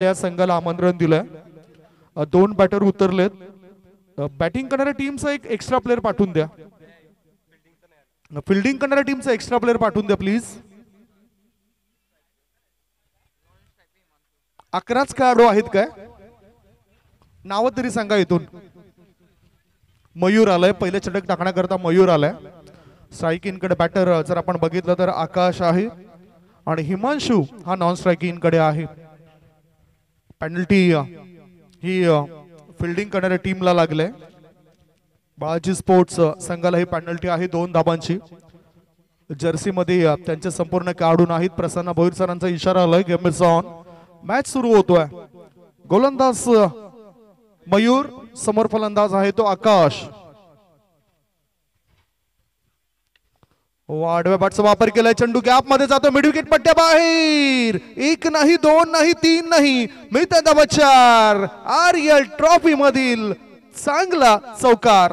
या संघाला आमंत्रण दिलंय. दोन बॅटर उतरलेत. बॅटिंग करणाऱ्या टीमचा एक एक्स्ट्रा प्लेअर पाठवून द्या. फिल्डिंग करणाऱ्या टीमचा एक्स्ट्रा प्लेअर पाठवून द्या प्लीज. 11च खेळाडू आहेत काय? नाव तरी सांगा इथून. मयूर आलाय पहिल्या चटक टाकण्याकरता. मयूर आलाय. स्ट्राईक कडे बॅटर जर आपण बघितलं तर आकाश आहे आणि हिमांशु हा नॉन स्ट्राईक कडे आहे. पेनल्टी ही फिल्डिंग करणाऱ्या टीमला लागले. बाळाजी स्पोर्ट्स संघाला ही पेनल्टी आहे 2 धाबांची. जर्सी मध्ये त्यांचे संपूर्ण खेळाडू नाहीत. प्रसन्न भोईर सरांचा इशारा आलाय. Game is on. मॅच सुरू होतोय. गोलंदाज मयूर, समोर फलंदाज आहे तो आकाश. आडव्या बॅटचा वापर केलाय. चेंडू गॅप मध्ये जातो. मिड विकेट पट्ट्या बाहेर. 1 नाही 2 नाही 3 नाही मिळतात धावा 4. आरएल ट्रॉफी मधील चांगला चौकार.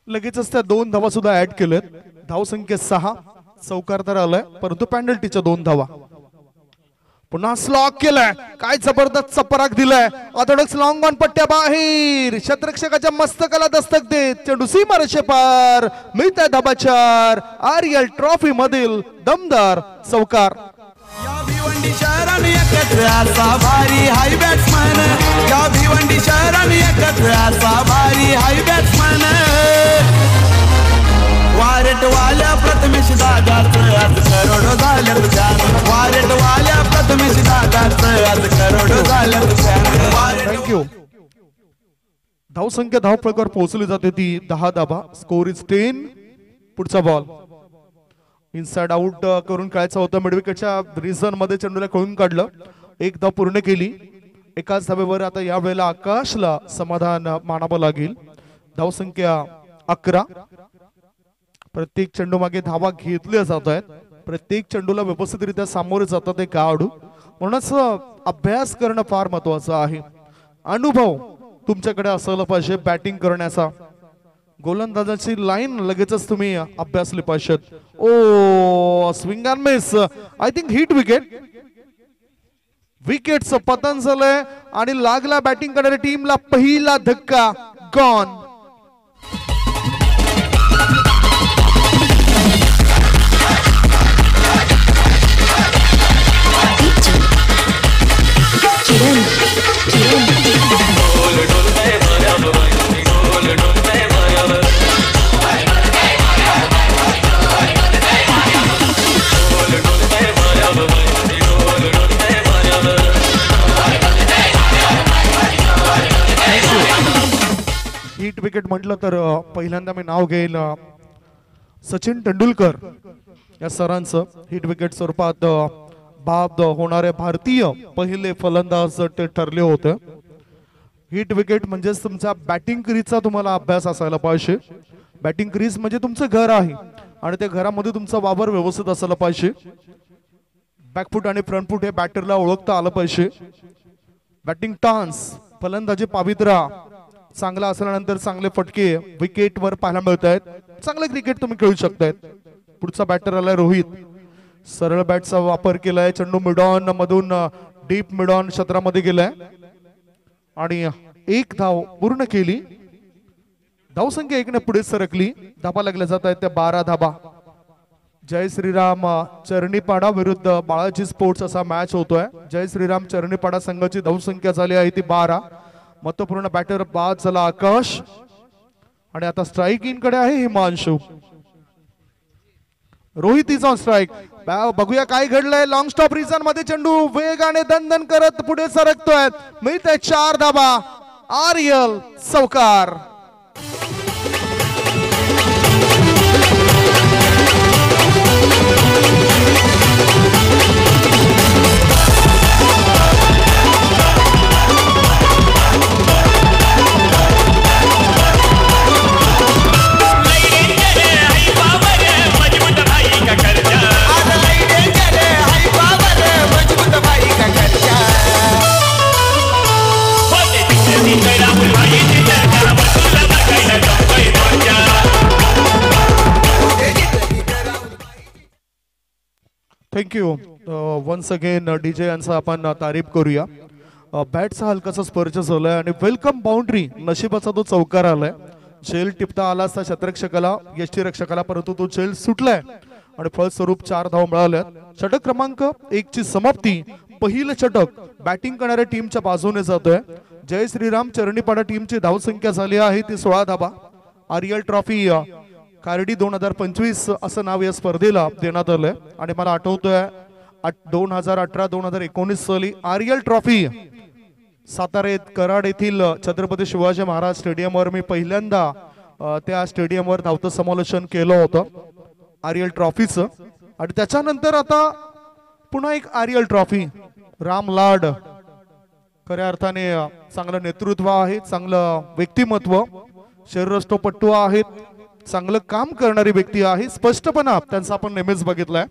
लगेचच त्या 2 धावा सुद्धा ऍड केलेत. धाव संख्या 6. चौकार तर आलाय परंतु पेनल्टीच्या 2 धावा. पुन्हा स्लॉक केलाय. काय जबरदस्त चपराक दिलाय. ऑर्थोडॉक्स लॉंग ऑन पट्ट्या बाहेर. शतरक्षकाच्या मस्तकाला दस्तक देत चेंडू सीमारेषे पार. मिळताय धाबा 4. आरएल ट्रॉफी मधील दमदार चौकार. या भिवंडी शहराने एकत्र असा भारी हाय बॅट्समन. या भिवंडी शहराने एकत्र असा भारी हाय बॅट्समन. वारेट वाल्या प्रथमेश दादाचं आज करोडो झालं तुझ्या. वारेट वाल्या प्रथमेश दादाचं आज करोडो झालं तुझ्या. थँक्यू. धाव संख्या धाव प्रकार पोहोचली जाते ती 10 धाबा. Score is 10. पुढचा बॉल इनसाइड आउट करून खेळायचा होता. मिडविकेटच्या रिझन मध्ये चेंडूला खेळून काढलं. 1 धाव पूर्ण केली. एकाच धावेवर आता या वेळेला आकाशला समाधान मानावं लागेल. धाव संख्या 11. प्रत्येक चेंडू मागे धावा घेतल्या जात आहेत. प्रत्येक चेंडूला व्यवस्थितरित्या सामोरे जातात ते खेळाडू. म्हणूनच अभ्यास करणं फार महत्वाचं आहे. अनुभव तुमच्याकडे असायला पाहिजे बॅटिंग करण्याचा. गोलंदाजाची लाईन लगेचच तुम्ही अभ्यासली पाहिजेत. Oh swing and miss. I think hit wicket. विकेटचं पतन झालंय आणि लागला बॅटिंग करणाऱ्या टीमला पहिला धक्का. गॉन. हिट विकेट म्हटलं तर पहिल्यांदा मी नाव घेईल सचिन तेंडुलकर या सरांचं. हिट विकेट स्वरूपात बाद होणारे भारतीय पहिले फलंदाज ते ठरले होते. हिट विकेट म्हणजे तुमचा बॅटिंग क्रीजचा तुम्हाला अभ्यास असायला पाहिजे. बॅटिंग क्रीज म्हणजे तुमचं घर आहे आणि त्या घरामध्ये तुमचा वावर व्यवस्थित असायला पाहिजे. बॅकफूट आणि फ्रंटफूट हे बॅटरला ओळखता आलं पाहिजे. बॅटिंग टान्स फलंदाजी पावित्रा चांगला असल्यानंतर चांगले फटके विकेटवर पाहायला मिळत आहेत. चांगले क्रिकेट तुम्ही खेळू शकतायत. पुढचा बॅटर आलाय रोहित. सरळ बॅटचा वापर केलाय. चेंडू मिडॉन मधून डीप मिडॉन क्षेत्रामध्ये गेलाय आणि 1 धाव पूर्ण केली. धाव संख्या 1 ने पुढे सरकली. धाबा लागल्या जात आहेत त्या 12 धाबा. जय श्रीराम चरणीपाडा विरुद्ध बाळाजी स्पोर्ट्स असा मॅच होतोय. जय श्रीराम चरणीपाडा संघाची धाव संख्या झाली आहे ती 12. महत्वपूर्ण बॅटर बाद झाला आकाश आणि आता स्ट्राईक कडे आहे Himanshu. Rohit is on strike. बघूया काय घडलंय. लॉंग स्टॉप रिझन मध्ये चेंडू वेगाने दणदण करत पुढे सरकतोय. मिळते 4 धाबा. आरएल चौकार. Hi thank you. Once again DJ यांचा आपण तारीफ करूया. बॅटचा हलकासा स्पर्श झालाय आणि वेलकम बाउंड्री, नशिबाचा तो चौकार आलाय. झेल टिपता आला असता शतरक्षकाला, यष्टीरक्षकाला, परंतु तो झेल सुटलाय आणि फलस्वरूप 4 धावा मिळाल्यात. षटक क्रमांक 1 ची समाप्ती. पहिलं षटक बॅटिंग करणाऱ्या टीमच्या बाजूने जातोय. जय श्रीराम चरणीपाडा टीमची धावसंख्या झाली आहे ती 16 धावा. आर्यल ट्रॉफी कार्डी 2025 असं नाव या स्पर्धेला देण्यात आलंय आणि मला आठवतोय 2018-2019 साली आर्यल ट्रॉफी सातारा कराड येथील छत्रपती शिवाजी महाराज स्टेडियमवर मी पहिल्यांदा त्या स्टेडियमवर धावतं समालोचन केलं होतं आर्यल ट्रॉफीचं. आणि त्याच्यानंतर आता पुन्हा एक आर्यल ट्रॉफी. राम लाड खऱ्या अर्थाने चांगलं नेतृत्व आहे, चांगलं व्यक्तिमत्व, शरीरष्टपटू आहेत, चांगलं काम करणारी व्यक्ती आहे, स्पष्टपणा त्यांचा आपण नेहमीच बघितलाय.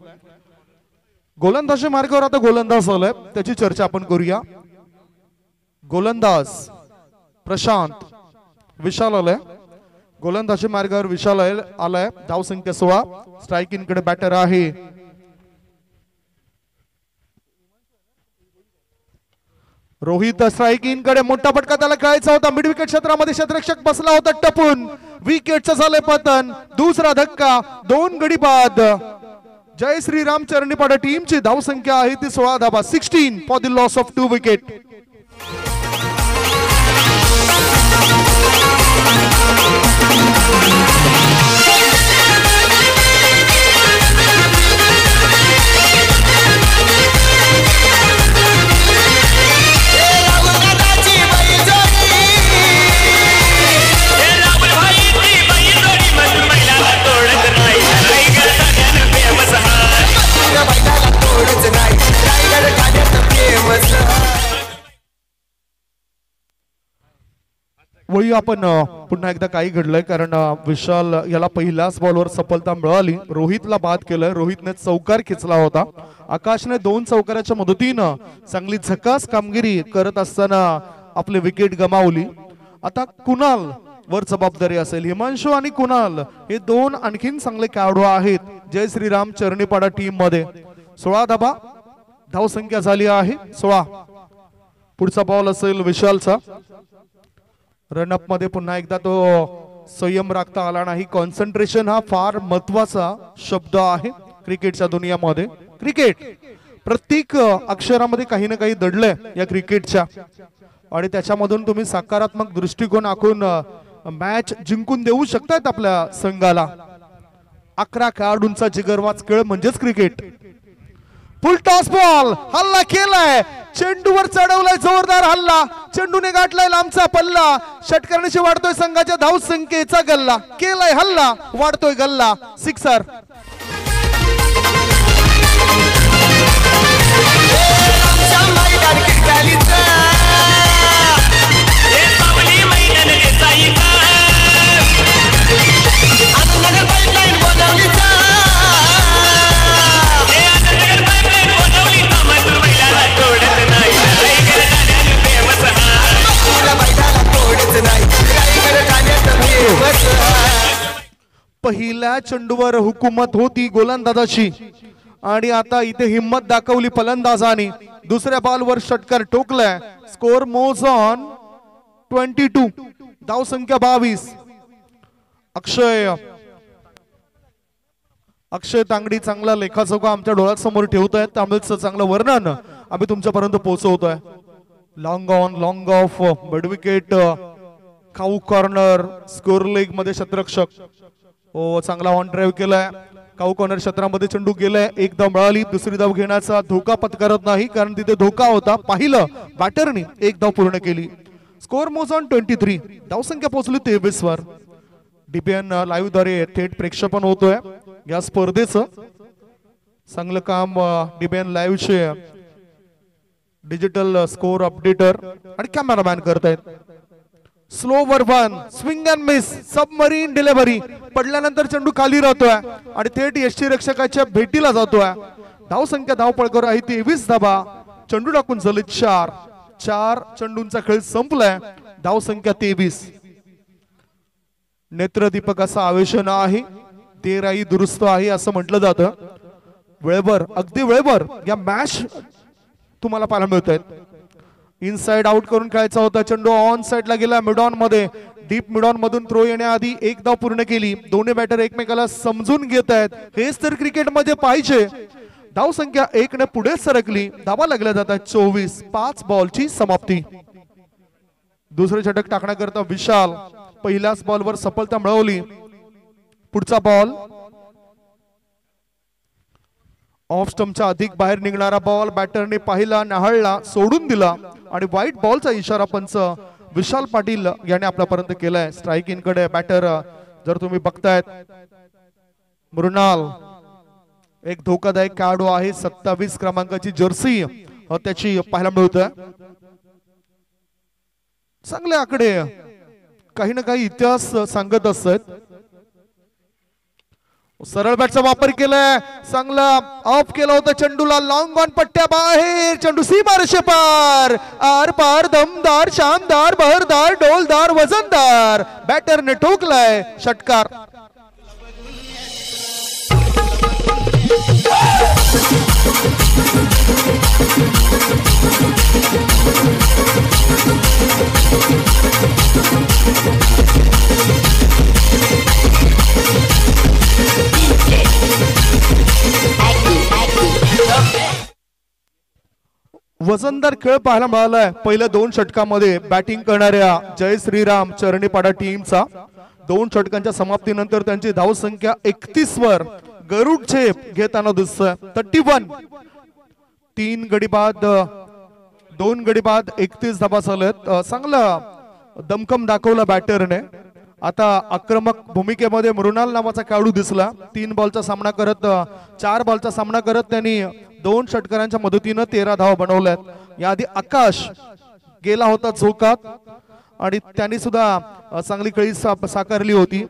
गोलंदाजी मार्गावर आता गोलंदाज आलाय, त्याची चर्चा आपण करूया. गोलंदाज प्रशांत विशाल आलाय. गोलंदाजी मार्गावर विशाल आलाय. धाव संख्या 16. स्ट्रायकिंग कडे बॅटर आहे रोहित. स्ट्रायकिंग कडे मोठा फटका त्याला खेळायचा होता. मिड विकेट क्षेत्रामध्ये क्षेत्ररक्षक बसला होता टपून. विकेटचं झालंय पतन. दुसरा धक्का, 2 गडी बाद. जय श्रीराम चरणीपाडा टीमची धाव संख्या आहे ती 16 धावा. 16 for the loss of 2 wicket. वही आपण पुन्हा एकदा काही घडलंय कारण विशाल याला पहिल्याच बॉलवर सफलता मिळाली. रोहितला बाद केलंय. रोहितने चौकार खेचला होता. आकाशने 2 चौकाराच्या मदतीनं चांगली झकास कामगिरी करत असताना आपली विकेट गमावली. आता कुणाल वर जबाबदारी असेल. हिमांशु आणि कुणाल हे 2 आणखीन चांगले खेळाडू आहेत जय श्रीराम चरणीपाडा टीम मध्ये. 16 धावा धाव संख्या झाली आहे 16. पुढचा बॉल असेल विशालचा. रनअप मध्ये पुन्हा एकदा तो संयम राखता आला नाही. कॉन्सन्ट्रेशन हा फार महत्वाचा शब्द आहे क्रिकेटच्या दुनियामध्ये. क्रिकेट प्रत्येक अक्षरामध्ये काही ना काही दडलंय या क्रिकेटच्या आणि त्याच्यामधून तुम्ही सकारात्मक दृष्टिकोन आखून मॅच जिंकून देऊ शकतात आपल्या संघाला. 11 खेळाडूंचा जिगरवाज खेळ म्हणजेच क्रिकेट. फुल टॉस बॉल हल्ला केलाय. चेंडूवर चढवलाय जोरदार हल्ला. चेंडूने गाठलाय लांबचा पल्ला. षटकरणाशी वाढतोय संघाच्या धाव संख्येचा गल्ला. केलाय हल्ला, वाढतोय गल्ला. 6. पहिल्या चेंडूवर हुकूमत होती गोलंदाजाची आणि आता इथे हिम्मत दाखवली फलंदाजाने. दुसऱ्या बॉलवर षटकार ठोकलाय. स्कोर मोज ऑन 22. धाव संख्या 22. अक्षय तांगडी चांगला लेखाजोखा आमच्या डोळ्यासमोर ठेवतोय. त्यामुळेच चांगलं वर्णन आम्ही तुमच्यापर्यंत पोहोचवतोय. Long on long off mid wicket cow corner square leg मध्ये क्षेत्ररक्षक चांगला ऑन ड्राईव्ह केलाय. काऊ कॉर्नर क्षेत्रामध्ये चेंडू गेलाय. 1 धाव मिळाली. दुसरी धाव घेण्याचा धोका पत्करत नाही कारण तिथे धोका होता. पाहिलं बॅटरनी 1 धाव पूर्ण केली. स्कोर मोज ऑन 23. धाव संख्या पोहोचली 23 वर. डीपीएन लाईव्ह द्वारे थेट प्रेक्षेपण होतोय या स्पर्धेचं. चांगलं काम डीपीएन लाईव्हचे डिजिटल स्कोर अपडेटर आणि कॅमेरामॅन करतायत. स्लो वर 1 swing and miss submarine delivery. पडल्यानंतर चेंडू खाली राहतोय आणि थेट यष्टीरक्षकाच्या भेटीला जातोय. धाव संख्या धावपळकर आहे 23 धावा. चेंडू टाकून झाले 4. 4 चेंडूंचा खेळ संपलाय. धाव संख्या 23. नेत्रदीपक असं आवेशन आहे. तेराई दुरुस्त आहे असं म्हटलं जातं. वेळेवर अगदी वेळेवर या मॅच तुम्हाला पाहायला मिळत आहेत. इनसाइड आउट करून खेळायचा होता. चेंडू ऑन साइडला गेला मिडॉन मध्ये. डीप मिडॉन मधून थ्रो येण्याआधी एक धाव पूर्ण केली. दोन्ही बॅटर एकमेकाला समजून घेत आहेत. हेच तर क्रिकेटमध्ये पाहिजे. धाव संख्या 1 ने पुढे सरकली. धावा लागल्या जातात 24. 5 बॉलची समाप्ती. दुसरे षटक टाकण्याकरता विशाल पहिल्याच बॉलवर सफलता मिळवली. पुढचा बॉल ऑफ स्टंपच्या अधिक बाहेर निघणारा बॉल बॅटरने पाहिला, न्याहाळला, सोडून दिला आणि व्हाईट बॉलचा इशारा पंच विशाल पाटील याने आपल्यापर्यंत केलाय. स्ट्राइक इन कडे बॅटर जर तुम्ही बघतायत मृणाल एक धोकादायक खेळाडू आहे. 27 क्रमांकाची जर्सी त्याची पाहायला मिळतोय. चांगले आकडे काही ना काही इतिहास सांगत असत. सरळ बॅटचा वापर केलाय. चांगला ऑफ केला होता चेंडूला. लॉंग ऑन पट्ट्या बाहेर. चेंडू सीमारेषे पार. आर पार दमदार शानदार बहरदार डोलदार वजनदार बॅटरने ठोकलाय षटकार. वजनदार खेळ पाहायला मिळालाय. पहिल्या 2 षटकामध्ये बॅटिंग करणाऱ्या जय श्रीराम चरणीपाडा टीमचा. 2 षटकांच्या समाप्तीनंतर त्यांची धाव संख्या 31 वर गरुड झेप घेताना दिसतोय. 31. 3 गडी बाद 2 गडी बाद 31 धावा झाल्यात. चांगला दमखम दाखवला बॅटरने. आता आक्रमक भूमिकेमध्ये मृणाल नावाचा खेळाडू दिसला. 3 बॉलचा सामना करत 4 बॉलचा सामना करत त्यांनी 2 षटकारांच्या मदतीने 13 धावा बनवल्यात. याआधी आकाश गेला होता झोकात आणि त्यांनी सुद्धा चांगली खेळी साकारली होती.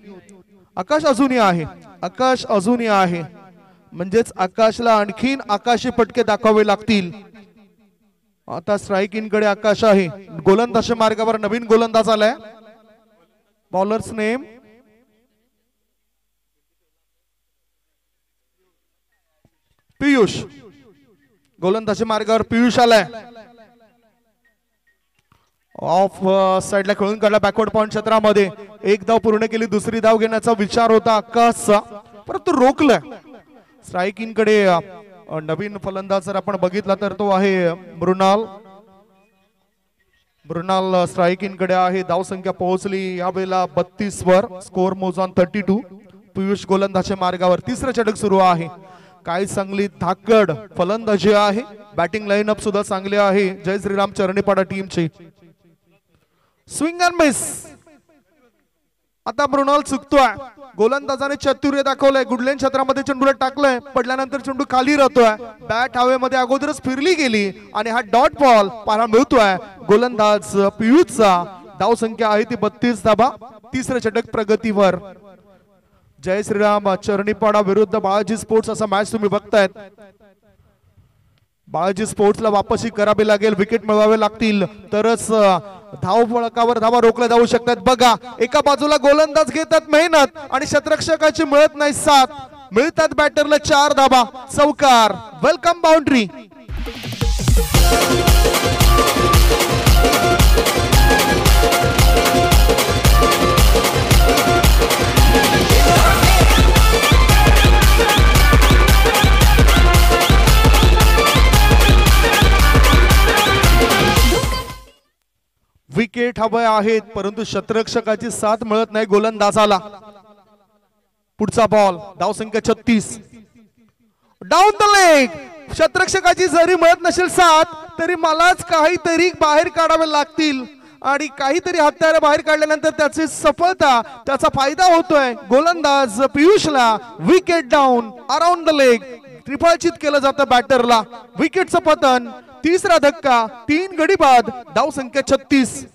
आकाश अजूनही आहे. आकाश अजूनही आहे. म्हणजेच आकाशला आणखीन आकाशी फटके दाखवावे लागतील. आता स्ट्राइक इन कडे आकाश आहे. गोलंदाज मार्गावर नवीन गोलंदाज आलाय. Bowlers name Piyush. गोलंदाजी मार्गावर पियुष आलाय. ऑफ साइडला खेळून काढला बॅकवर्ड पॉइंट क्षेत्रामध्ये. 1 धाव पूर्ण केली. दुसरी धाव घेण्याचा विचार होता आकाशचा परंतु रोखलाय. स्ट्राइक इन कडे नवीन फलंदाज जर आपण बघितला तर तो आहे मृणाल. मृणाल स्ट्राइक इन कडे आहे. धाव संख्या पोहोचली यावेळेला 32 वर. स्कोर मोजॉन 32. पियुष गोलंदाजी मार्गावर. तिसरं षटक सुरू आहे. काय चांगली धाकड फलंदाजी आहे. बॅटिंग लाईनअप सुद्धा चांगली आहे जय श्रीराम चरणीपाडा टीमची. Swing and miss. आता मृणाल चुकतोय. गोलंदाजाने चातुर्य दाखवलंय. गुडलेन क्षेत्रामध्ये चेंडूला टाकलंय. पडल्यानंतर चेंडू खाली राहतोय. बॅट हवेमध्ये अगोदरच फिरली गेली आणि हा डॉट बॉल पाहायला मिळतोय गोलंदाज पियुषचा. धाव संख्या आहे ती 32 धावा. तिसरं षटक प्रगतीवर. जय श्रीराम चरणीपाडा विरुद्ध बाळाजी स्पोर्ट्स असा मॅच तुम्ही बघतायत. बाळाजी स्पोर्ट्सला वापसी करावी लागेल. विकेट मिळवावे लागतील तरच धाव फलकावर धावा रोखल्या जाऊ शकतात. बघा एका बाजूला गोलंदाज घेतात मेहनत आणि शतरक्षकाची मिळत नाही साथ. मिळतात बॅटरला 4 धावा. चौकार. Welcome boundary. विकेट हवे आहेत परंतु शतरक्षकाची साथ मिळत नाही गोलंदाजाला. पुढचा बॉल. धाव संख्या 36. Down the leg. शतरक्षकाची जरी मिळत नसेल साथ तरी मलाच काहीतरी बाहेर काढावे लागतील आणि काहीतरी हत्यारे बाहेर काढल्यानंतर त्याची सफलता त्याचा फायदा होतोय गोलंदाज पियुषला. Wicket down around the leg. त्रिफळचित केलं जातं बॅटरला. विकेटचं पतन. तिसरा धक्का. 3 गडी बाद. धाव संख्या 36.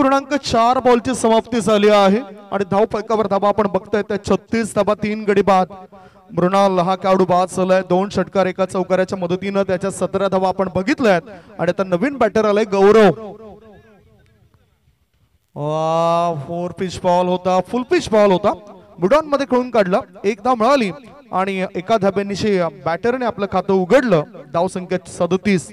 4.4 बॉलची समाप्ती झाली आहे आणि धाव फलकावर धाबा आपण बघताय त्या 36 धाबा 3 गडी बाद. मृणाल हा खेळाडू बाद झालाय 2 षटकार एका चौकाराच्या मदतीनं त्याच्या 17 धावा आपण बघितल्यात आणि आता नवीन बॅटर आलाय गौरव. 4 पिच बॉल होता, फुल पिच बॉल होता, मिडॉन मध्ये खेळून काढला, 1 धाव मिळाली आणि एका धाब्यानिशी बॅटरने आपलं खातं उघडलं. धाव संख्या 37.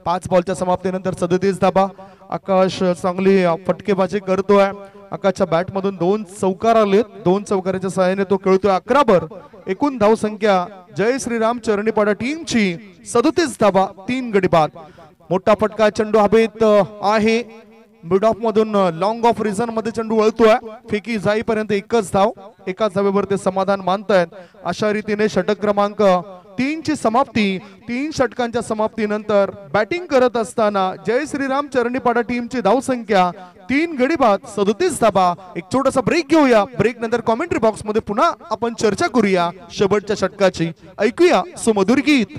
5 बॉलच्या समाप्तीनंतर 37 धाबा. आकाश चांगली फटकेबाजी करतोय. आकाशच्या बॅट मधून 2 चौकार आलेत, 2 चौकाराच्या सहाय्याने तो खेळतोय 11 बर. एकूण धाव संख्या जय श्रीराम चरणीपाडा टीमची 37 धाबा 3 गडी बाद. मोठा फटका, चेंडू हवेत आहे, मिड ऑफ मधून लॉंग ऑफ रिझन मध्ये चेंडू वळतोय. फेकी जाईपर्यंत एकच धाव, एकाच धावेवर ते समाधान मानतायत. अशा रीतीने षटक क्रमांक 3 ची समाप्ती. 3 षटकांच्या समाप्तीनंतर बॅटिंग करत असताना जय श्रीराम चरणीपाडा टीमची धाव संख्या 3 गडी बाद 37 धाबा. एक छोटासा ब्रेक घेऊया, ब्रेक नंतर कॉमेंट्री बॉक्स मध्ये पुन्हा आपण चर्चा करूया शेवटच्या षटकाची. ऐकूया सुमधुर गीत.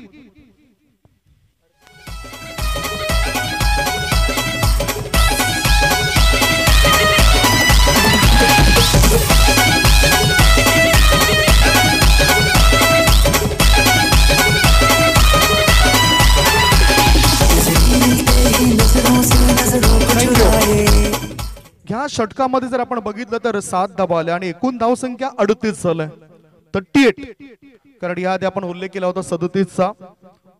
ह्या षटकामध्ये जर आपण बघितलं तर 7 धावा आल्या आणि एकूण धाव संख्या 38 झालंय, 38. कारण याआधी आपण उल्लेख केला होता 37 चा.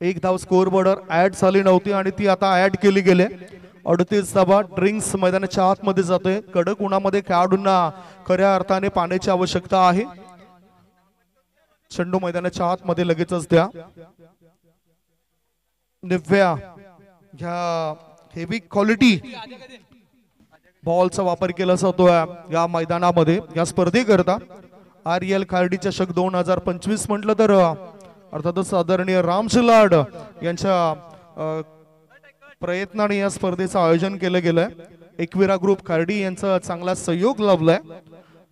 1 धाव स्कोअर बोर्डवर ऍड झाली नव्हती आणि ती आता ऍड केली गेली. 38 धावा. ड्रिंक्स मैदानाच्या आतमध्ये जातोय. कडक उन्हामध्ये खेळाडूंना खऱ्या अर्थाने पाण्याची आवश्यकता आहे. चेंडू मैदानाच्या आतमध्ये लगेचच द्या. दिव्या ह्या हेवी क्वालिटी बॉलचा वापर केला जातोय या मैदानामध्ये या स्पर्धेकरता. RL खार्डी चषक 2025 म्हटलं तर अर्थातच आदरणीय रामजी लाड यांच्या प्रयत्नाने या स्पर्धेचं आयोजन केलं गेलंय. एकविरा ग्रुप खार्डी यांचा चांगला सहयोग लाभलाय.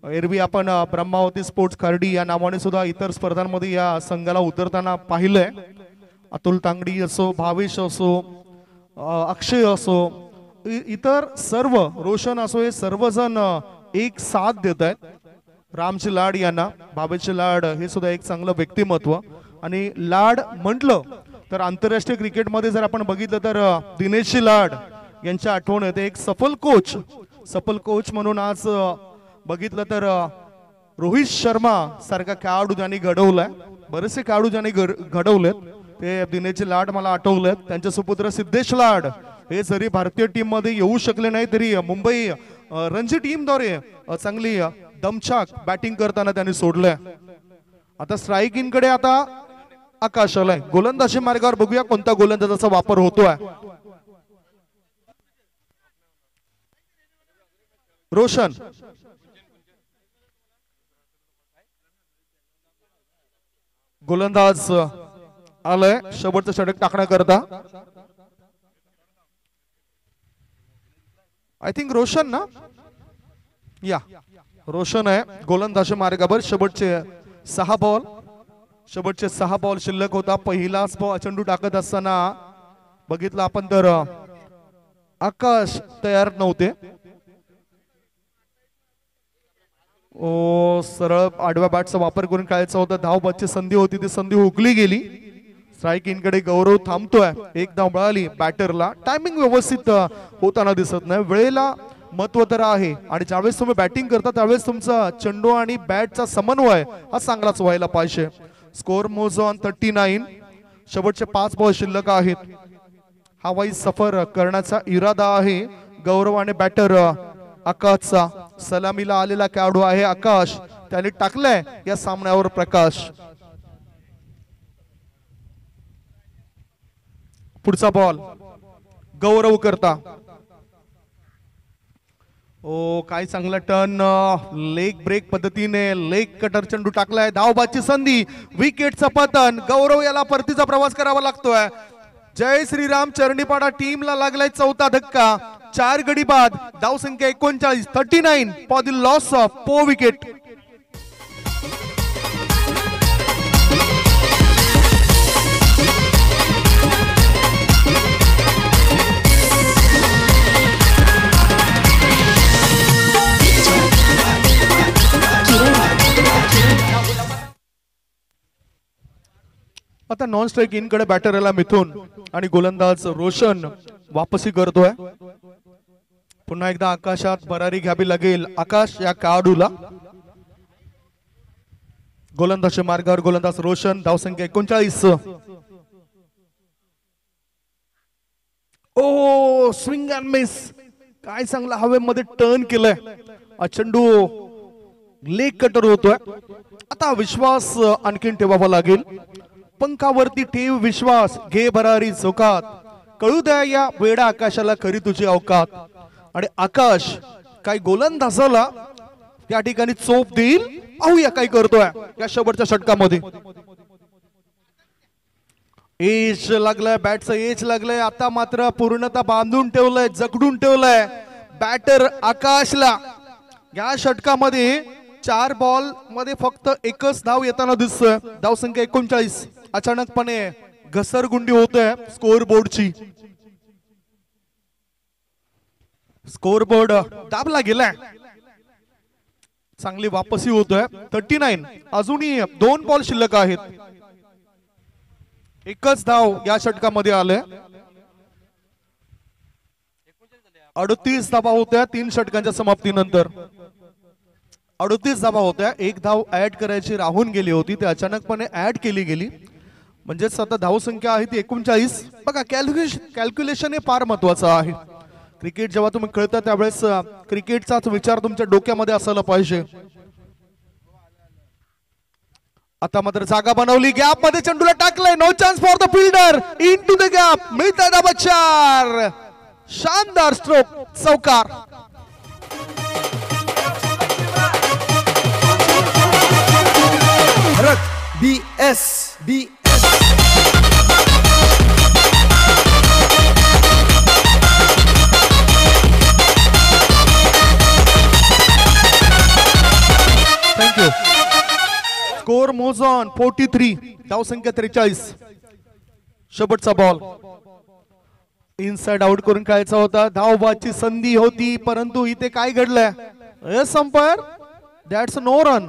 एरवी आपण ब्रह्मावती स्पोर्ट्स खार्डी या नावाने सुद्धा इतर स्पर्धांमध्ये या संघाला उतरताना पाहिलंय. अतुल तांगडी असो, भावेश असो, अक्षय असो, इतर सर्व, रोशन असो, हे सर्वजण एक साथ देत आहेत रामजी लाड यांना. भावेशचे लाड हे सुद्धा एक चांगलं व्यक्तिमत्व. आणि लाड म्हटलं तर आंतरराष्ट्रीय क्रिकेटमध्ये जर आपण बघितलं तर दिनेशजी लाड यांच्या आठवण येते. एक सफल कोच म्हणून आज बघितलं तर रोहित शर्मा सारखा खेळाडू ज्यांनी घडवलाय, बरेचसे खेळाडू ज्यांनी घडवलेत ते दिनेशजी लाड मला आठवलेत. त्यांचे सुपुत्र सिद्धेश लाड हे जरी भारतीय टीम मध्ये येऊ शकले नाही तरी मुंबई रणजी टीम द्वारे चांगली दमछाक बॅटिंग करताना त्यांनी सोडलंय. आता स्ट्राईक इन कडे आता आकाश आलाय. गोलंदाजी मार्गावर बघूया कोणत्या गोलंदाजाचा वापर होतोय. रोशन गोलंदाज आलाय शेवटचं षटक टाकण्याकरता. आय थिंक रोशन ना, या रोशन आहे गोलंदाजी मार्गावर. शेवटचे 6 बॉल शिल्लक होता. पहिलाच चेंडू टाकत असताना बघितलं आपण तर आकाश तयार नव्हते. सरळ आडव्या बॅटचा वापर करून खेळायचा होता. धावबादची संधी होती, ती संधी हुकली गेली. स्ट्राईक इन कडे गौरव थांबतोय. 1 धाव मिळाली बॅटरला. टायमिंग व्यवस्थित होताना दिसत नाही. वेळेला महत्व तर आहे आणि ज्यावेळेस तुम्ही बॅटिंग करता त्यावेळेस तुमचा चेंडू आणि बॅटचा समन्वय हा चांगलाच व्हायला पाहिजे. स्कोर मोज ऑन 39. शेवटचे 5 बॉल शिल्लक आहेत. हवाई सफर करण्याचा इरादा आहे गौरव आणि बॅटर आकाशचा. सलामीला आलेला खेळाडू आहे आकाश. त्याने टाकलाय या सामन्यावर प्रकाश. पुढचा बॉल गौरव करता. काय चांगला टर्न, लेग ब्रेक पद्धतीने लेग कटर चेंडू टाकलाय. धावबादची संधी, विकेटचं पतन. गौरव याला परतीचा प्रवास करावा लागतोय. जय श्रीराम चरणीपाडा टीमला लागलाय 4था धक्का. 4 गडी बाद. धाव संख्या 39. 39 for the loss of 4 wicket. आता नॉन स्ट्राईक इन कडे बॅटर आला मिथून आणि गोलंदाज रोशन वापसी करतोय. पुन्हा एकदा आकाशात भरारी घ्यावी लागेल आकाश या खेळाडूला. गोलंदाज मार्गावर गोलंदाज रोशन, धावसंख्या 39. ओ स्विंग अँड मिस, काय चांगला हवेमध्ये टर्न केलंय. चेंडू लेग कटर होतोय. आता विश्वास आणखीन ठेवावा लागेल. पंखावरती ठेव विश्वास, घे भरारी चौकात, कळू द्या या वेडा आकाशाला खरी तुझी अवकात. आणि आकाश काय गोलंदाजाला त्या ठिकाणी चोप देईल. पाहूया काय करतोय या शेवटच्या षटकामध्ये. एज लागलाय, बॅटचं एज लागलंय. आता मात्र पूर्णतः बांधून ठेवलंय, जकडून ठेवलंय बॅटर आकाशला. या षटकामध्ये 4 बॉल मध्ये फक्त एकच धाव येताना दिसतोय. धावसंख्या 39. अचानकपणे घसरगुंडी होतोय स्कोर बोर्डची. स्कोर बोर्ड दाबला गेलाय. चांगली वापसी होतोय. 39. अजूनही 2 बॉल शिल्लक आहेत. एकच धाव या षटकामध्ये आलंय. 38 धावा होत्या 3 षटकांच्या समाप्तीनंतर. 38 धावा होत्या. 1 धाव ऍड करायची राहून गेली होती, ती अचानकपणे ऍड केली गेली. म्हणजेच आता धावसंख्या आहे ती 39. बघा कॅल्क्युलेशन हे फार महत्वाचं आहे. क्रिकेट जेव्हा तुम्ही खेळता त्यावेळेस क्रिकेटचाच विचार तुमच्या डोक्यामध्ये असायला पाहिजे. आता मात्र जागा बनवली, गॅप मध्ये चेंडूला टाकलंय. No chance for the fielder, in to the gap, मिळतात धाबा 4. शानदार स्ट्रोक, चौकार. BS thank you. स्कोर मोज ऑन 43. धावसंख्या 43. शेवटचा बॉल इनसाइड आउट करून खेळायचा होता. धावबाची संधी होती, परंतु इथे काय घडलंय. Yes umpire, that's no run.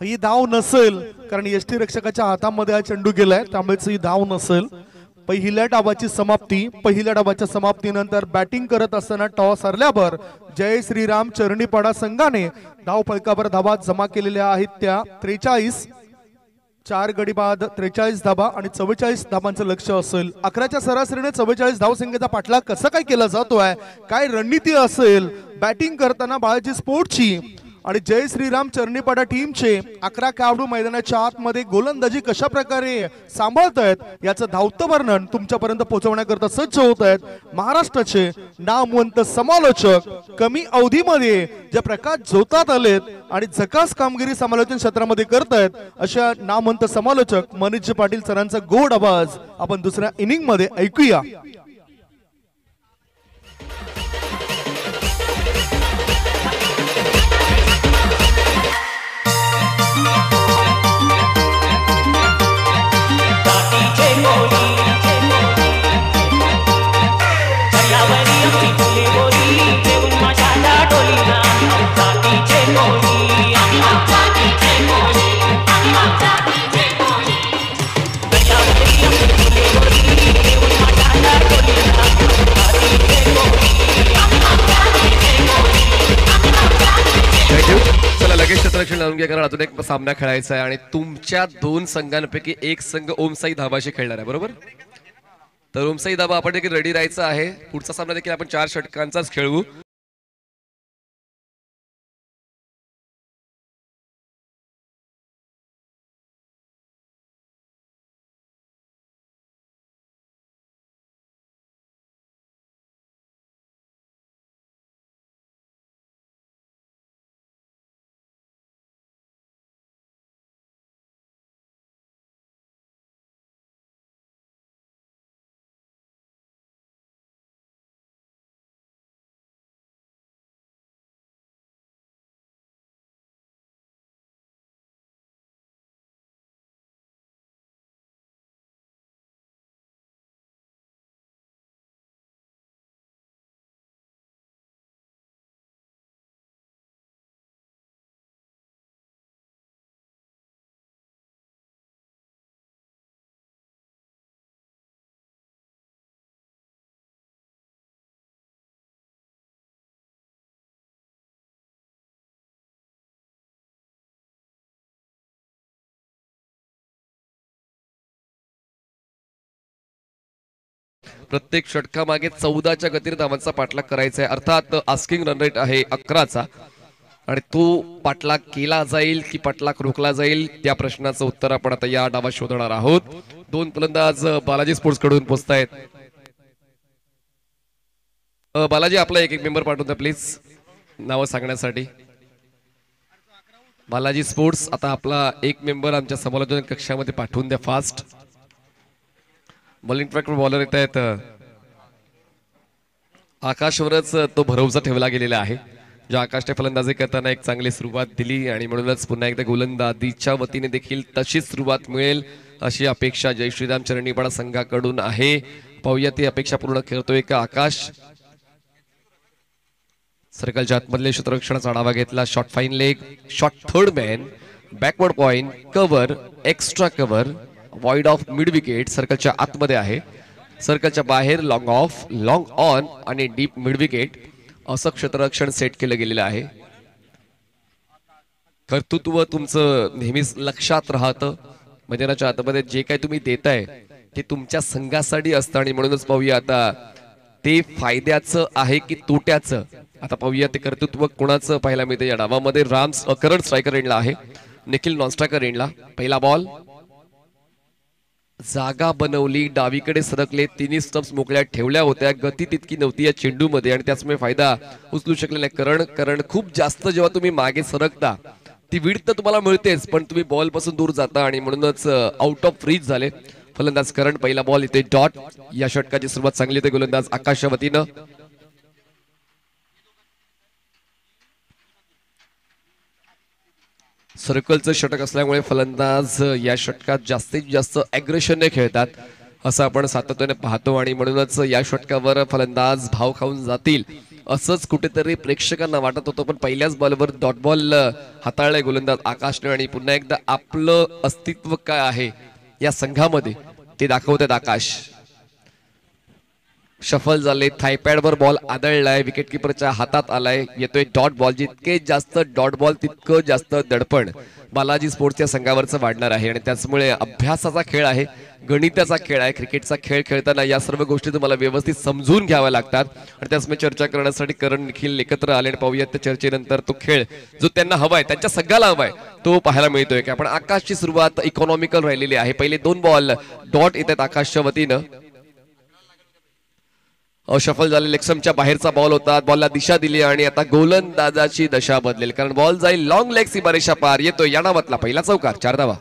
ही धाव नसेल, कारण यष्टी रक्षकाच्या हातामध्ये हा चेंडू गेलाय, त्यामुळे ही धाव नसेल. पहिल्या डावाची समाप्ती. पहिल्या डावाच्या समाप्तीनंतर बॅटिंग करत असताना टॉस हरल्यावर जय श्रीराम चरणीपाडा संघाने धाव फलकावर धावा जमा केलेल्या आहेत त्या 43. 4 गडी बाद 43 धाबा आणि 44 धाबांचं लक्ष असेल. 11च्या सरासरीने 44 धावसंख्येचा पाठलाग कसा काय केला जातोय, काय रणनीती असेल बॅटिंग करताना बाळाजी स्पोर्टची आणि जय श्रीराम चरणीपाडा टीमचे 11 खेळाडू मैदानाच्या आतमध्ये गोलंदाजी कशा प्रकारे सांभाळत आहेत याचं धावतं वर्णन तुमच्यापर्यंत पोहोचवण्याकरता सज्ज होत आहेत महाराष्ट्राचे नामवंत समालोचक. कमी अवधीमध्ये ज्या प्रकाश झोतात आलेत आणि झकास कामगिरी समालोचन क्षेत्रामध्ये करतायत अशा नामवंत समालोचक मनीष पाटील सरांचा गोड आवाज आपण दुसऱ्या इनिंग मध्ये ऐकूया. चला लगेच क्षेत्ररक्षण लावून घ्या, कारण अजून एक सामना खेळायचा आहे आणि तुमच्या 2 संघांपैकी एक संघ ओमसाई धाबाशी खेळणार आहे, बरोबर. तर ओमसाई धाबा आपण देखील रेडी राहायचं आहे. पुढचा सामना देखील आपण 4 षटकांचाच खेळवू. प्रत्येक षटकामागे 14च्या गतीने धावांचा पाठलाग करायचा आहे. अर्थात आस्किंग रन रेट आहे 11चा आणि तो पाठलाग केला जाईल की पाठलाग रोखला जाईल त्या प्रश्नाचं उत्तर आपण आता या डावात शोधणार आहोत. दोन फलंदाज बालाजी स्पोर्ट्स कडून पोहोचतायत. बालाजी आपला एक मेंबर पाठवून द्या प्लीज नावं सांगण्यासाठी. बालाजी स्पोर्ट्स आता आपला एक मेंबर आमच्या समालोचन कक्षामध्ये पाठवून द्या फास्ट. बॉलिंग ट्रॅकवर बॉलर येत आहेत. आकाशवरच तो भरवसा ठेवला गेलेला आहे. ज्या आकाशने फलंदाजी करताना एक चांगली सुरुवात दिली आणि म्हणूनच पुन्हा एकदा गोलंदाजीच्या वतीने देखील तशीच सुरुवात मिळेल अशी अपेक्षा जय श्रीराम चरणीपाडा संघाकडून आहे. पाहूया ती अपेक्षा पूर्ण करतोय का आकाश. सर्कलच्या आतमधले क्षेत्ररक्षणाचा आढावा घेतला. Shot fine leg, shot third man, backward point, cover, extra cover, void of mid wicket. सर्कलच्या आतमध्ये आहे, सर्कलच्या बाहेर लॉंग ऑफ, लॉंग ऑन आणि डीप मिड विकेट असं क्षेत्ररक्षण सेट केलं गेलेलं आहे. कर्तृत्व तुमचं नेहमीच लक्षात राहतं. मैदानाच्या आतमध्ये जे काही तुम्ही देताय ते तुमच्या संघासाठी असतं आणि म्हणूनच पाहूया आता ते फायद्याचं आहे की तोट्याचं. आता पाहूया ते कर्तृत्व कोणाचं पाहायला मिळतं या डावामध्ये. राम्स करंट स्ट्रायकर एंडला आहे, निखिल नॉन स्ट्रायकर एंडला. पहिला बॉल, जागा बनवली, डावीकडे सरकले, तिन्ही स्टम्प्स मोकळ्या ठेवल्या होत्या. गती तितकी नव्हती या चेंडूमध्ये आणि त्याचमुळे फायदा उचलू शकले नाही. कारण खूप जास्त जेव्हा तुम्ही मागे सरकता ती विड तर तुम्हाला मिळतेच पण तुम्ही बॉल पासून दूर जाता आणि म्हणूनच आउट ऑफ रीच झाले फलंदाज करण. पहिला बॉल इथे डॉट. या षटकाची सुरुवात चांगली होते गोलंदाज आकाशच्या वतीनं. सर्कलचं षटक असल्यामुळे फलंदाज या षटकात जास्तीत जास्त अग्रेशनने खेळतात असं आपण सातत्याने पाहतो आणि म्हणूनच या षटकावर फलंदाज भाव खाऊन जातील असंच कुठेतरी प्रेक्षकांना वाटत होतं. पण पहिल्याच बॉलवर डॉट बॉल हाताळलाय गोलंदाज आकाशने आणि पुन्हा एकदा आपलं अस्तित्व काय आहे या संघामध्ये ते दाखवतात आकाश. शफल झाले, थायपॅडवर बॉल आदळलाय, विकेट किपरच्या हातात आलाय. येतोय डॉट बॉल. जितके जास्त डॉट बॉल तितकं जास्त दडपण बालाजी स्पोर्ट्सच्या संघावरचं वाढणार आहे आणि त्याचमुळे अभ्यासाचा खेळ आहे, गणिताचा खेळ आहे. क्रिकेटचा खेळ खेळताना या सर्व गोष्टी तुम्हाला व्यवस्थित समजून घ्याव्या लागतात आणि त्याचमुळे चर्चा करण्यासाठी करण निखिल एकत्र आले आणि पाहूयात त्या चर्चेनंतर तो खेळ जो त्यांना हवाय, त्यांच्या संघाला हवाय तो पाहायला मिळतोय की आपण. आकाशची सुरुवात इकॉनॉमिकल राहिलेली आहे. पहिले दोन बॉल डॉट येतात आकाशच्या वतीनं. शफल झाले, लेक्समच्या बाहेरचा बॉल होता, बॉलला दिशा दिली आणि आता गोलंदाजाची दशा बदलेल कारण बॉल जाईल लॉंग लेग सीमारेषा पार. येतो या डावातला पहिला चौकार, 4 धावा.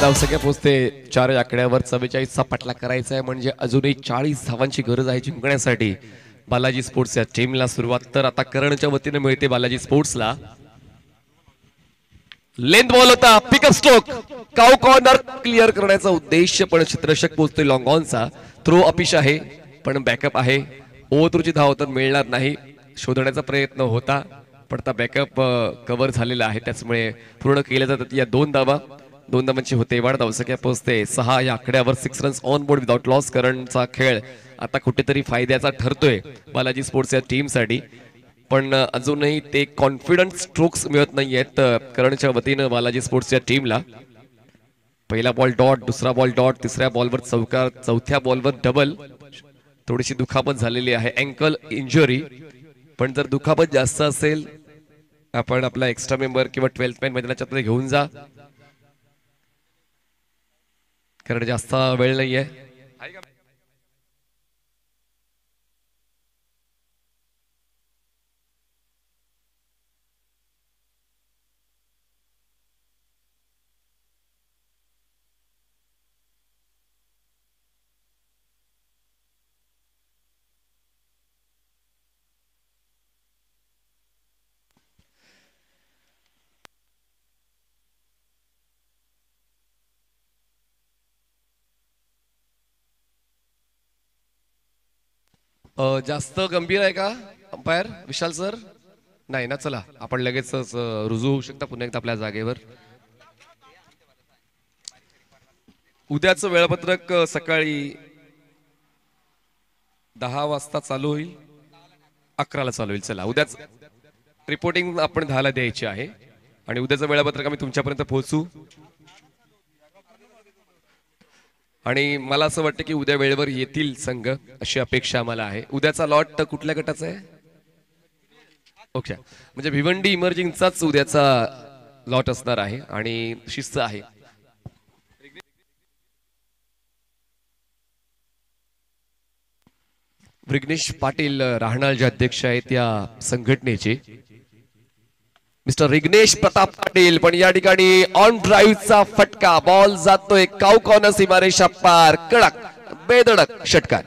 धावसंख्या पोहोचते 4 आकड्यावर. 44चा पाठलाग करायचा आहे म्हणजे अजूनही 40 धावांची गरज आहे जिंकण्यासाठी बालाजी स्पोर्ट्स या टीमला. सुरुवात तर आता करणच्या वतीने मिळते बालाजी स्पोर्ट्सला. लेंथ बॉल होता, pickup stroke, cow corner clear करण्याचा उद्देश पण क्षेत्ररक्षक पोहोचतोय लॉंग ऑनचा. थ्रो अपिश आहे पण बॅकअप आहे. ओव्हरथ्रोची धाव तर मिळणार नाही, शोधण्याचा प्रयत्न होता पण आता बॅकअप कव्हर झालेला आहे त्याचमुळे पूर्ण केल्या जातात या 2 धावा. 2 धावांची होते वाढ. धावसंख्या पोहोचते 6 या आकड्यावर. 6 runs on board without loss. करणचा खेळ आता कुठेतरी फायद्याचा ठरतोय बालाजी स्पोर्ट्स या टीमसाठी पण अजूनही ते कॉन्फिडंट स्ट्रोक्स मिळत नाहीयेत करणच्या वतीनं बालाजी स्पोर्ट्सच्या टीमला. पहिला बॉल डॉट, दुसरा बॉल डॉट, तिसऱ्या बॉलवर चौकार, चौथ्या बॉलवर डबल. थोडीशी दुखापत झालेली आहे, अँकल इंजुरी. पण जर दुखापत जास्त असेल आपण आपला एक्स्ट्रा मेंबर किंवा 12th मॅन मैदानाच्या मध्ये घेऊन जा कारण जास्त वेळ नाहीये. जास्त गंभीर आहे का अंपायर विशाल सर? नाही ना, चला आपण लगेच रुजू होऊ शकता पुन्हा एकदा आपल्या जागेवर. उद्याचं वेळापत्रक सकाळी 10 वाजता चालू होईल, 11ला चालू होईल. चला उद्याच रिपोर्टिंग आपण 10ला द्यायची आहे आणि उद्याचं वेळापत्रक आम्ही तुमच्यापर्यंत पोहोचू. आणि मला असं वाटतं की उद्या वेळेवर येतील संघ अशी अपेक्षा आम्हाला आहे. उद्याचा लॉट कुठल्या गटाचा आहे? ओके, म्हणजे भिवंडी इमर्जिंगचाच उद्याचा लॉट असणार आहे आणि शिस्त आहे. विघ्नेश पाटील राहणार जे अध्यक्ष आहेत या संघटनेचे, मिस्टर विघ्नेश प्रताप पाटील. पण या ठिकाणी ऑन ड्राईव्हचा फटका, बॉल जातोय काऊ कॉर्नर सीमारेषा पार, कडक बेधडक षटकार.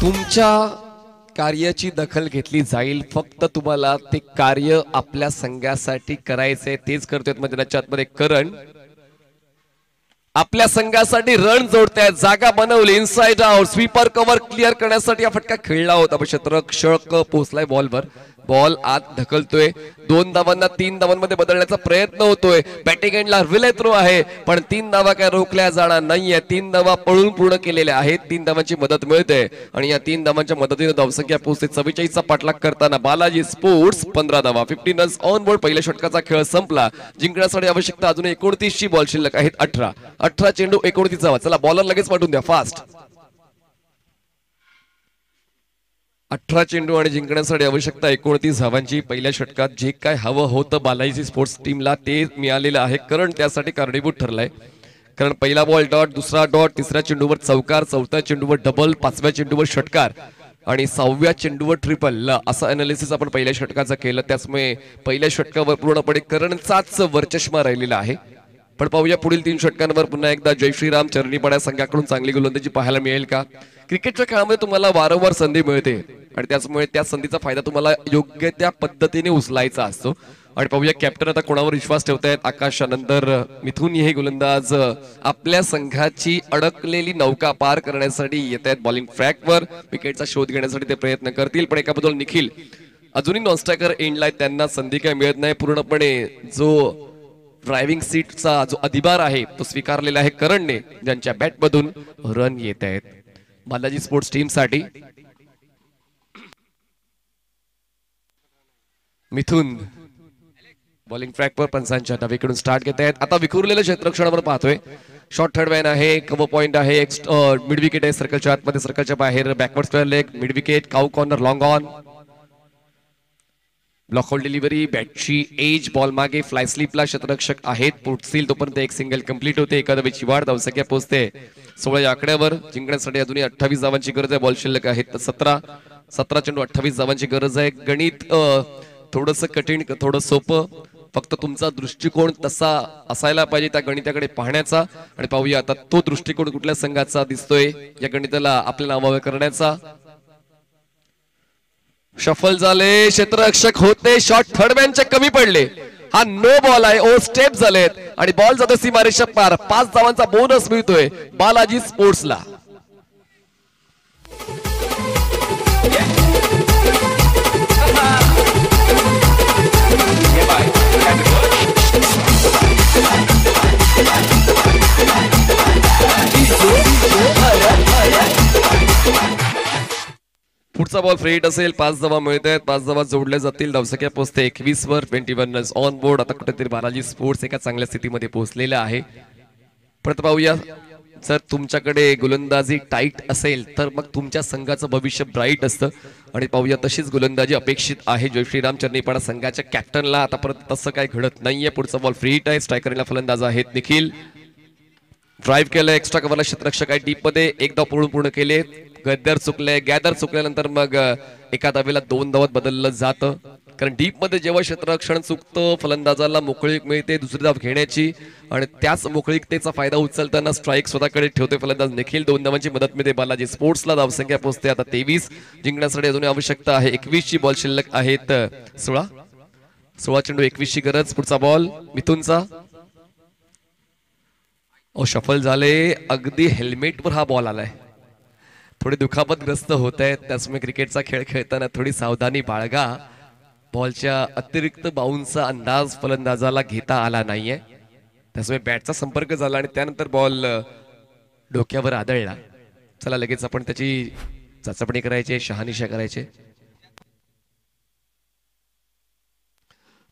तुमच्या कार्याची दखल घेतली जाईल. फक्त तुम्हाला ते कार्य आपल्या संघासाठी करायचंय, तेच करतोय मैदानाच्या आतमध्ये करण. आपल्या संघासाठी रन जोडतायत, जागा बनवली, inside out, sweeper cover clear करण्यासाठी हा फटका खेळला होता. पण क्षेत्ररक्षक पोहोचलाय बॉलवर, बॉल आत ढकलतोय. 2 धावांना 3 धावांमध्ये बदलण्याचा प्रयत्न होतोय. बॅटिंग एंडला रिले थ्रो आहे पण 3 धावा काय रोखल्या जाणार नाहीये. 3 धावा पळून पूर्ण केलेल्या आहेत. 3 धावांची मदत मिळते आणि या 3 धावांच्या मदतीने धावसंख्या पोहोचते 44चा पाठलाग करताना बालाजी स्पोर्ट्स 15 धावा, 15 रन्स ऑन बोर्ड. पहिल्या षटकाचा खेळ संपला. जिंकण्यासाठी आवश्यकता अजून 29 ची बॉल शिल्लक आहेत. 18 चेंडू 29 धावा. चला बॉलर लगेच पाठवून द्या फास्ट. 18 चेंडू आणि जिंकण्यासाठी आवश्यकता 29 धावांची. पहिल्या षटकात जे काय हवं होतं बालाजी स्पोर्ट्स टीमला ते मिळालेलं आहे. करण त्यासाठी कारणीभूत ठरलाय. कारण पहिला बॉल डॉट, दुसरा डॉट, तिसऱ्या चेंडूवर चौकार, चौथ्या चेंडूवर डबल, 5व्या चेंडूवर षटकार आणि 6व्या चेंडूवर ट्रिपल, असं अनालिसिस आपण पहिल्या षटकाचं केलं. त्यामुळे पहिल्या षटकावर पूर्णपणे करणचाच वरचष्मा राहिलेला आहे. पण पाहूया पुढील 3 षटकांवर पुन्हा एकदा जय श्रीराम चरणीपाड्या संघाकडून चांगली गोलंदाजी पाहायला मिळेल का? क्रिकेटच्या खेळामध्ये तुम्हाला वारंवार संधी मिळते आणि त्याचमुळे त्या संधीचा फायदा तुम्हाला योग्य त्या पद्धतीने उचलायचा असतो. आणि पाहूया कॅप्टन आता कोणावर विश्वास ठेवतायत. आकाशानंतर मिथून हे गोलंदाज आपल्या संघाची अडकलेली नौका पार करण्यासाठी येत आहेत. बॉलिंग ट्रॅकवर विकेटचा शोध घेण्यासाठी ते प्रयत्न करतील. पण एका बद्दल निखिल अजूनही नॉन स्ट्रायकर एंडला, त्यांना संधी काय मिळत नाही. पूर्णपणे जो ड्रायव्हिंग सीटचा जो अधिभार आहे तो स्वीकारलेला आहे करणने, ज्यांच्या बॅटमधून रन येत आहेत बालाजी स्पोर्ट्स टीम साठी. मिथून बॉलिंग ट्रॅकवर पंचांच्या डावीकडून स्टार्ट घेत आहेत. आता विखुरलेल्या क्षेत्ररक्षणावर पाहतोय. शॉर्ट थर्ड वॅन आहे, कव्हर पॉइंट आहे, मिड विकेट आहे सर्कलच्या आतमध्ये, सर्कलच्या बाहेर, backward square leg, mid wicket, cow corner, long on, blockhole delivery, बॅटची एज, बॉल मागे, फ्लाय स्लिपला क्षेत्ररक्षक आहेत, पोहोचतील तोपर्यंत एक सिंगल कंप्लीट होते. एका धावेची वाढ, धावसंख्या पोहोचते 16 या आकड्यावर. जिंकण्यासाठी अजूनही 28 धावांची गरज आहे. बॉल शिल्लक आहेत 17 चेंडू 28 धावांची गरज आहे. गणित थोडस कठीण, थोडं सोपं, फक्त तुमचा दृष्टिकोन तसा असायला पाहिजे त्या गणिताकडे पाहण्याचा. आणि पाहूया आता तो दृष्टिकोन कुठल्या संघाचा दिसतोय या गणिताला आपल्या नावावर करण्याचा. शफल झाले, क्षेत्ररक्षक होते, शॉट थर्ड मॅनचे कमी पडले. हा नो बॉल आहे, ओ स्टेप झालेत आणि बॉल जातो सीमारेषा पार. 5 धावांचा बोनस मिळतोय बालाजी स्पोर्ट्सला. पुढचा बॉल फ्री हिट असेल. 5 धावा मिळत आहेत, 5 धावा जोडल्या जातील. धावसंख्या पोहोचते 21 वर, 21 रन्स ऑन बोर्ड. आता कुठेतरी बालाजी स्पोर्ट्स एका चांगल्या स्थितीमध्ये पोहोचलेला आहे. परत पाहूया, जर तुमच्याकडे गोलंदाजी टाईट असेल तर मग तुमच्या संघाचं भविष्य ब्राईट असतं. आणि पाहूया तशीच गोलंदाजी अपेक्षित आहे जय श्रीराम चरणीपाडा संघाच्या कॅप्टनला. आता परत तसं काही घडत नाहीये. पुढचा बॉल फ्री हिट आहे. स्ट्रायकरला फलंदाज आहेत निखिल. ड्राईव्ह केलं, एक्स्ट्रा कव्हरला क्षेत्ररक्षक आहे डीप मध्ये. एक धाव पूर्ण केले. गद्दर चुकले, गॅदर चुकल्यानंतर मग एका धावेला 2 धावात बदललं जातं, कारण डीप मध्ये जेव्हा क्षेत्ररक्षण चुकतं फलंदाजाला मोकळीक मिळते दुसरी धाव घेण्याची, आणि त्याच मोकळीकतेचा फायदा उचलताना स्ट्राईक स्वतःकडे ठेवते फलंदाज निखिल. 2 धावांची मदत मिळते बालाजी स्पोर्ट्सला. धावसंख्या पोहोचते आता 23. जिंकण्यासाठी अजून आवश्यकता आहे 21 ची. बॉल शिल्लक आहेत 16 चेंडू 21 ची गरज. पुढचा बॉल मिथुनचा. शफल झाले, अगदी हेल्मेटवर हा बॉल आलाय. थोडी दुखापतग्रस्त होत आहेत, त्यामुळे क्रिकेटचा खेळ खेळताना थोडी सावधानी बाळगा. बॉलच्या अतिरिक्त बाउन्सचा अंदाज फलंदाजाला घेता आला नाहीये, त्यामुळे बॅटचा संपर्क झाला आणि त्यानंतर बॉल डोक्यावर आदळला. चला लगेच आपण त्याची चाचपणी करायची, शहानिशा करायचे.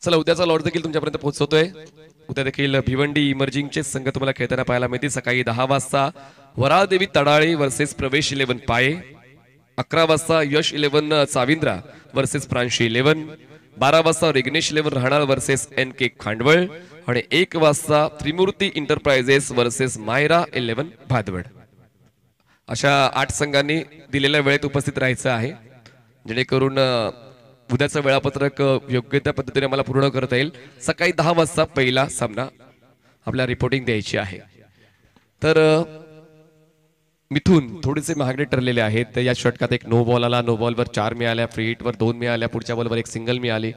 चला उद्याचा लॉट देखील तुमच्यापर्यंत पोहोचवतोय. उद्या देखील भिवंडी इमर्जिंगचे संघ तुम्हाला खेळताना पाहायला मिळतील. सकाळी 10 वाजता वराळदेवी तडाळे वर्सेस प्रवेश 11 पाये. 11 वाजता यश 11 चाविंद्रा वर्सेस प्रांशी 11. 12 वाजता रिग्नेश 11 राहणार वर्सेस NK खांडवळ. आणि 1 वाजता त्रिमूर्ती इंटरप्राइजेस वर्सेस मायरा 11 भादवड. अशा 8 संघांनी दिलेल्या वेळेत उपस्थित राहायचं आहे, जेणेकरून उद्याचं वेळापत्रक योग्य त्या पद्धतीने मला पूर्ण करता येईल. सकाळी 10 वाजता पहिला सामना आपल्या रिपोर्टिंग द्यायची आहे. तर मिथून थोडेसे महागडे ठरलेले आहेत. या षटकात एक नो बॉल आला, नो बॉलवर 4 मिळाल्या, फ्री हिटवर 2 मिळाल्या, पुढच्या बॉलवर एक सिंगल मिळाली.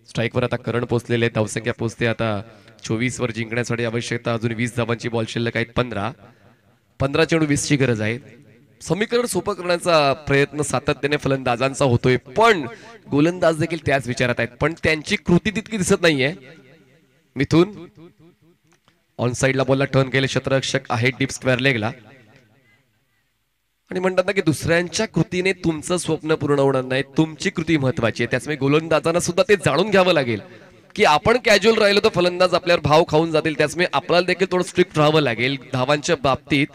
स्ट्राईकवर आता करण पोहोचलेले, धावसंख्या पोहोचते आता 24 वर. जिंकण्यासाठी आवश्यकता अजून 20 धावांची. बॉल शिल्लक आहेत 15 चेंडू 20 ची गरज आहे. समीकरण सोपं करण्याचा प्रयत्न सातत्याने फलंदाजांचा होतोय, पण गोलंदाज देखील त्याच विचारात आहेत, पण त्यांची कृती तितकी दिसत नाहीये. मिथून ऑन साइडला बॉलला टर्न केले, क्षेत्ररक्षक आहे डीप स्क्वेअर लेगला. आणि म्हणतात ना की दुसऱ्यांच्या कृतीने तुमचं स्वप्न पूर्ण होणार नाही, तुमची कृती महत्वाची आहे. त्यामुळे गोलंदाजांना सुद्धा ते जाणून घ्यावं लागेल की आपण कॅज्युअल राहिलो तर फलंदाज आपल्यावर भाव खाऊन जातील. त्यामुळे आपल्याला देखील थोडं स्ट्रिक्ट राहावं लागेल. धावांच्या बाबतीत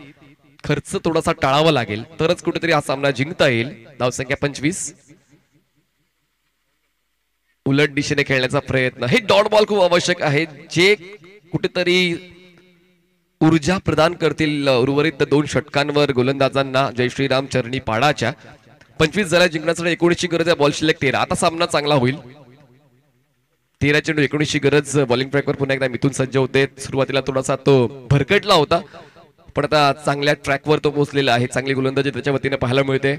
खर्च थोडासा टाळावा लागेल, तरच कुठेतरी हा सामना जिंकता येईल. धावसंख्या 25. उलट दिशेने खेळण्याचा प्रयत्न. हे डॉट बॉल खूप आवश्यक आहे, जे कुठेतरी ऊर्जा प्रदान करतील उर्वरित 2 षटकांवर गोलंदाजांना. जय श्रीराम चरणी पाडाच्या. 25 झाल्या, जिंकण्यासाठी 19 ची गरज आहे. बॉल शिल्लक 13. आता सामना चांगला होईल. 13 चेंडू 19 ची गरज. बॉलिंग ट्रॅकवर पुन्हा एकदा मिथून सज्ज होते. सुरुवातीला थोडासा तो भरकटला होता, पण आता चांगल्या ट्रॅकवर तो पोहोचलेला आहे. चांगली गोलंदाजी त्याच्या वतीने पाहायला मिळते.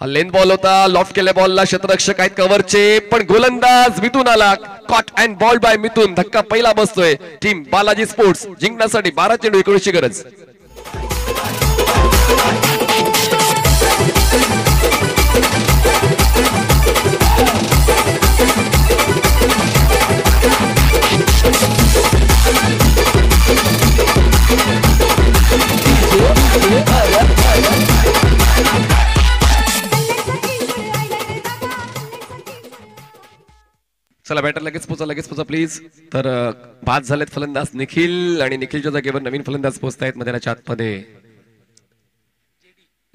हा लेन बॉल होता, लॉफ्ट केल्या बॉलला क्षेत्ररक्षक आहेत कव्हरचे, पण गोलंदाज मिथून आला. Caught and ball by Mithun. धक्का पहिला बसतोय. टीम बालाजी स्पोर्ट्स जिंकण्यासाठी 12 चेंडू 19 ची गरज. चला बॅटर लगेच पोचा प्लीज. तर बाद झालेत फलंदाज निखिल, आणि निखिलच्या जागेवर नवीन फलंदाज पोहोचतायत. मैदानाच्या आतमध्ये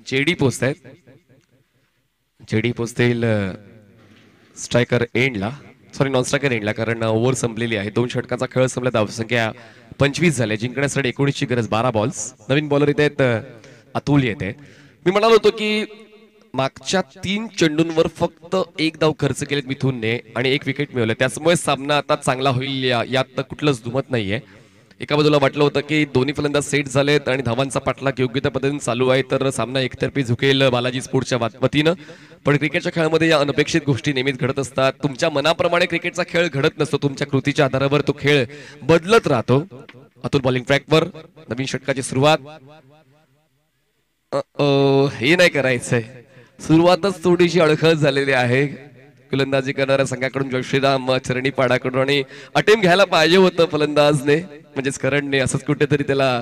जेडी पोहोचतायत. जेडी पोहोचतील स्ट्रायकर एंडला, सॉरी नॉन स्ट्रायकर एंडला, कारण ओव्हर संपलेली आहे. 2 षटकांचा खेळ संपला. धावसंख्या 25 झाले. जिंकण्यासाठी 19 ची गरज. 12 बॉल्स. नवीन बॉलर इथे आहेत अतुल येते. मी म्हणालो होतो की मागच्या 3 चेंडूंवर फक्त 1 धाव खर्च केलेत मिथूनने आणि 1 विकेट मिळवले. त्यामुळे सामना आता चांगला होईल, यात कुठलंच दुमत नाहीये. एका बाजूला वाटलं होतं की दोन्ही फलंदाज सेट झालेत आणि धावांचा पाठलाग योग्य त्या पद्धतीने चालू आहे, तर सामना एकतर्फी झुकेल बालाजी स्पोर्ट्सच्या वतीनं. पण क्रिकेटच्या खेळामध्ये या अनपेक्षित गोष्टी नेहमीच घडत असतात. तुमच्या मनाप्रमाणे क्रिकेटचा खेळ घडत नसतो, तुमच्या कृतीच्या आधारावर तो खेळ बदलत राहतो. अतुल बॉलिंग ट्रॅकवर. नवीन षटकाची सुरुवात. हे नाही करायचंय. सुरुवातच थोडीशी अडखळ झालेली आहे गोलंदाजी करणाऱ्या संघाकडून. जय श्रीराम चरणी पाडाकडून, आणि अटेम्प्ट घ्यायला पाहिजे होतं फलंदाजने, म्हणजेच करणने. असंच कुठेतरी त्याला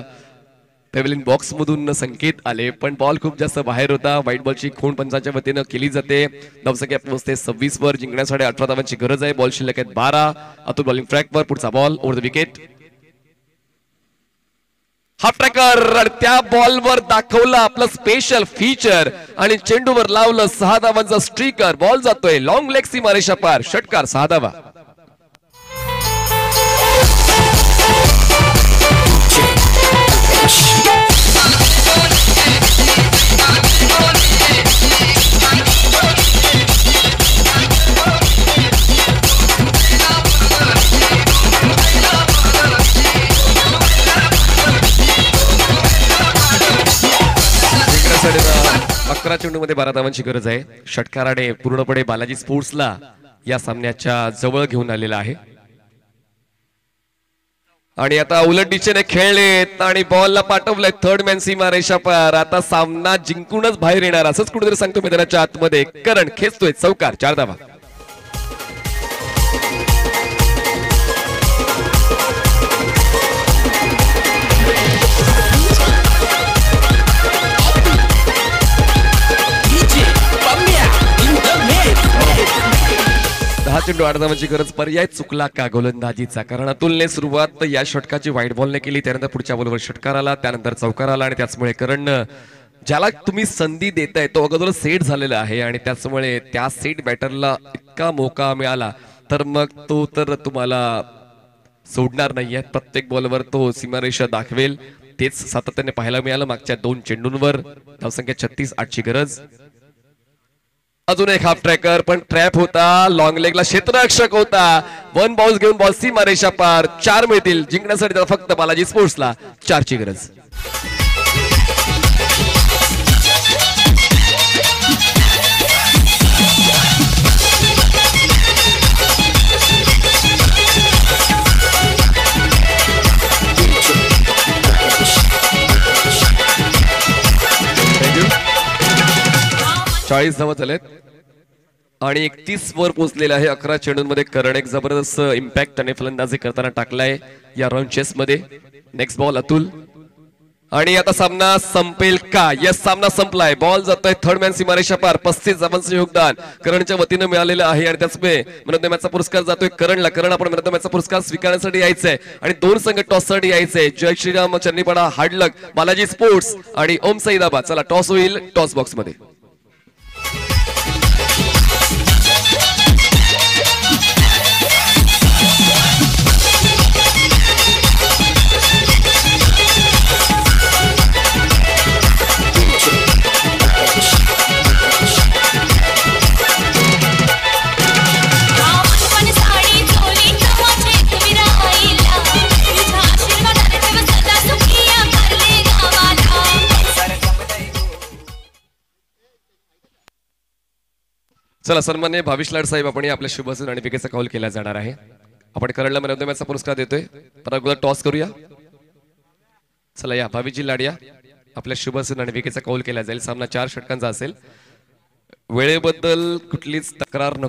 पेव्हलियन बॉक्स मधून संकेत आले, पण बॉल खूप जास्त बाहेर होता. व्हाईट बॉलची खूण पंचांच्या वतीनं केली जाते. धावसंख्या पोहोचते 26 वर. जिंकण्यासाठी 18 धावांची गरज आहे. बॉल शिल्लक आहेत 12. अतुल बॉलिंग ट्रॅकवर. पुढचा ball over the wicket. Half tracker, त्या बॉलवर दाखवलं आपलं स्पेशल फीचर आणि चेंडूवर लावलं 6 धावांचा स्ट्रीकर. बॉल जातोय लॉंग लेग सीमारेषा पार. षटकार 6 धावा. 11 चेंडूमध्ये 12 धावांची गरज आहे. षटकाराने पूर्णपणे बालाजी स्पोर्ट्सला या सामन्याच्या जवळ घेऊन आलेला आहे. आणि आता उलट दिशेने खेळलेत आणि बॉलला पाठवलंय थर्ड मॅन सीमा रेषा पार. आता सामना जिंकूनच बाहेर येणार असंच कुठेतरी सांगतो मैदानाच्या आतमध्ये. करण खेचतोय चौकार, 4 धावा. दहा चेंडू 8 धावांची गरज. पर्याय चुकला का गोलंदाजीचा? कारण अतुलने सुरुवात या षटकाची व्हाईट बॉलने केली, त्यानंतर पुढच्या बॉलवर षटकार आला, त्यानंतर चौकार आला आणि त्याचमुळे करणनं ज्याला तुम्ही संधी देताय तो अगोदर सेट झालेला आहे आणि त्याचमुळे त्या सेट बॅटरला इतका मौका मिळाला तर मग तो तर तुम्हाला सोडणार नाहीये. प्रत्येक बॉलवर तो सीमारेषा दाखवेल. तेच सातत्याने पाहायला मिळालं मागच्या 2 चेंडूंवर. धावसंख्या 36, 8ची गरज. अजून एक हाफ ट्रॅकर पण ट्रॅप होता. लॉंग लेगला क्षेत्ररक्षक होता. 1 बाउन्स घेऊन बॉल सीमारेषा पार. 4 मिळतील जिंकण्यासाठी त्याला फक्त बालाजी स्पोर्ट्सला 4ची गरज. चाळीस धावा झालेत आणि 31 वर पोहोचलेला आहे. 11 चेंडूंमध्ये करण एक जबरदस्त इम्पॅक्ट आणि फलंदाजी करताना टाकलाय या राऊंड चेस मध्ये. नेक्स्ट बॉल अतुल आणि आता सामना संपेल का? यस, सामना संपलाय. बॉल जातोय थर्ड मॅन सीमारेषा पार. 35 धावांचं योगदान करणच्या वतीनं मिळालेलं आहे आणि त्याचमुळे मॅन ऑफ द मॅचचा पुरस्कार जातोय करणला. करण आपण मॅन ऑफ द मॅचचा पुरस्कार स्वीकारण्यासाठी यायचंय आणि 2 संघ टॉस साठी यायचंय. जय श्रीराम, चन्नीपाडा, हार्डलक, बालाजी स्पोर्ट्स आणि ओम सईदाबाद. चला टॉस होईल टॉस बॉक्स मध्ये. चला सन्मान्य भाविश लाड साहेब, आपण आपल्या शुभसून आणि पिकेचा कौल केला जाणार आहे. आपण करणला मॅन ऑफ द मॅचचा पुरस्कार देतोय. तर अगोदर टॉस करूया. चला या भाविशजी लाड या. आपल्या शुभसून आणि पिकेचा कौल केला जाईल. सामना 4 षटकांचा असेल. वेळेबद्दल कुठलीच तक्रार नको.